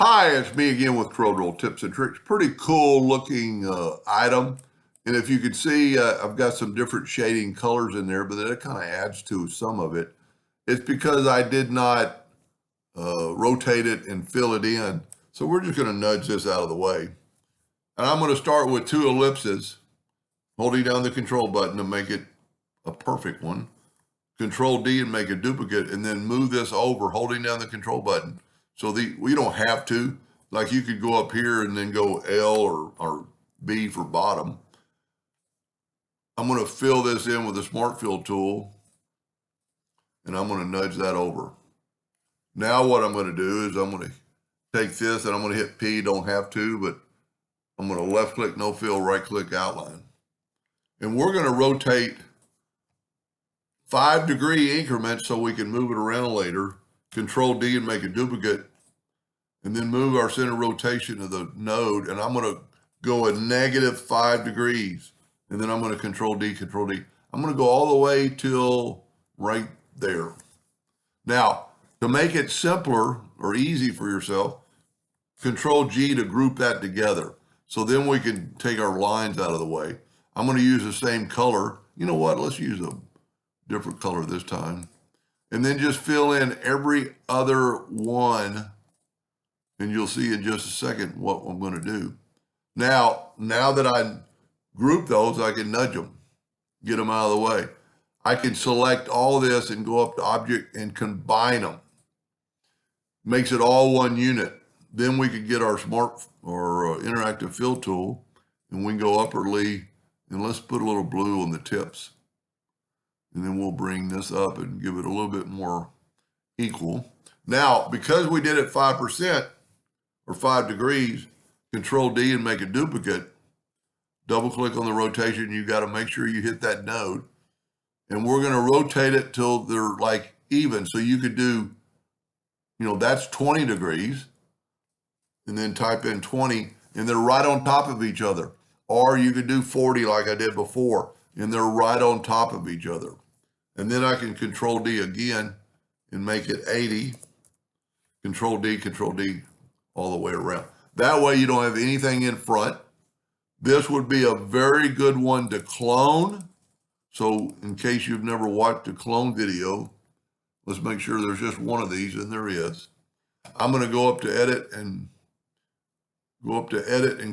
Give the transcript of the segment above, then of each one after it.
Hi, it's me again with Corel Tips and Tricks. Pretty cool looking item. And if you can see, I've got some different shading colors in there, but that kind of adds to some of it. It's because I did not rotate it and fill it in. So we're just going to nudge this out of the way. And I'm going to start with 2 ellipses, holding down the control button to make it a perfect one. Control D and make a duplicate, and then move this over, holding down the control button. So we don't have to, like you could go up here and then go L or B for bottom. I'm going to fill this in with the Smart Fill tool, and I'm going to nudge that over. Now what I'm going to do is I'm going to take this and I'm going to hit P, don't have to, but I'm going to left click, no fill, right click, outline. And we're going to rotate 5-degree increments so we can move it around later. Control D and make a duplicate, and then move our center rotation of the node. And I'm going to go a -5 degrees. And then I'm going to Control D. I'm going to go all the way till right there. Now, to make it simpler or easy for yourself, Control G to group that together. So then we can take our lines out of the way. I'm going to use the same color. You know what? Let's use a different color this time. And then just fill in every other one. And you'll see in just a second what I'm going to do. Now that I group those, I can nudge them, get them out of the way. I can select all this and go up to Object and combine them. Makes it all one unit. Then we can get our smart or interactive fill tool, and we can go upwardly, and let's put a little blue on the tips. And then we'll bring this up and give it a little bit more equal. Now, because we did it 5% or 5 degrees, Control D and make a duplicate. Double click on the rotation. You got to make sure you hit that node. And we're going to rotate it till they're like even. So you could do, that's 20 degrees. And then type in 20, and they're right on top of each other. Or you could do 40 like I did before, and they're right on top of each other. And then I can Control D again and make it 80. Control D, all the way around. That way you don't have anything in front. This would be a very good one to clone. So in case you've never watched a clone video, let's make sure there's just one of these, and there is. I'm going to go up to edit and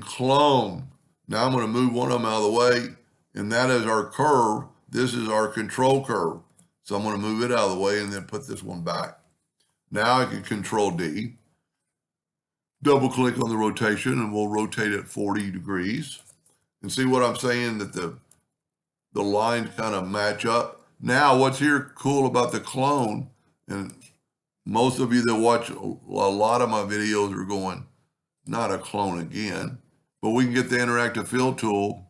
clone. Now I'm going to move one of them out of the way, and that is our curve. This is our control curve. So I'm going to move it out of the way and then put this one back. Now I can Control D, double click on the rotation, and we'll rotate it 40 degrees. And see what I'm saying, that the lines kind of match up. Now what's here cool about the clone, and most of you that watch a lot of my videos are going, not a clone again, but we can get the interactive fill tool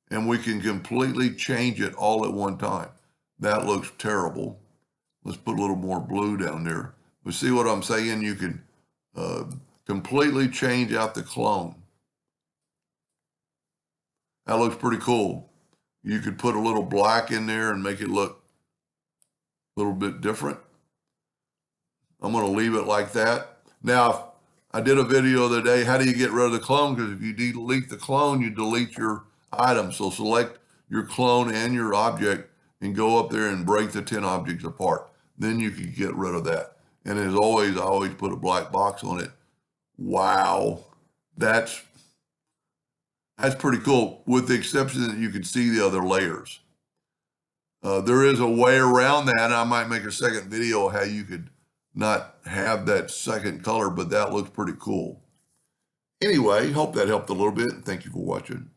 and we can completely change it all at one time. That looks terrible. Let's put a little more blue down there. But see what I'm saying? You can completely change out the clone. That looks pretty cool. You could put a little black in there and make it look a little bit different. I'm going to leave it like that. Now, I did a video the other day, how do you get rid of the clone? Because if you delete the clone, you delete your item. So select your clone and your object and go up there and break the 10 objects apart. Then you can get rid of that. And as always, I always put a black box on it. Wow, that's pretty cool, with the exception that you can see the other layers. There is a way around that, and I might make a second video how you could not have that second color, but that looks pretty cool. Anyway, hope that helped a little bit. Thank you for watching.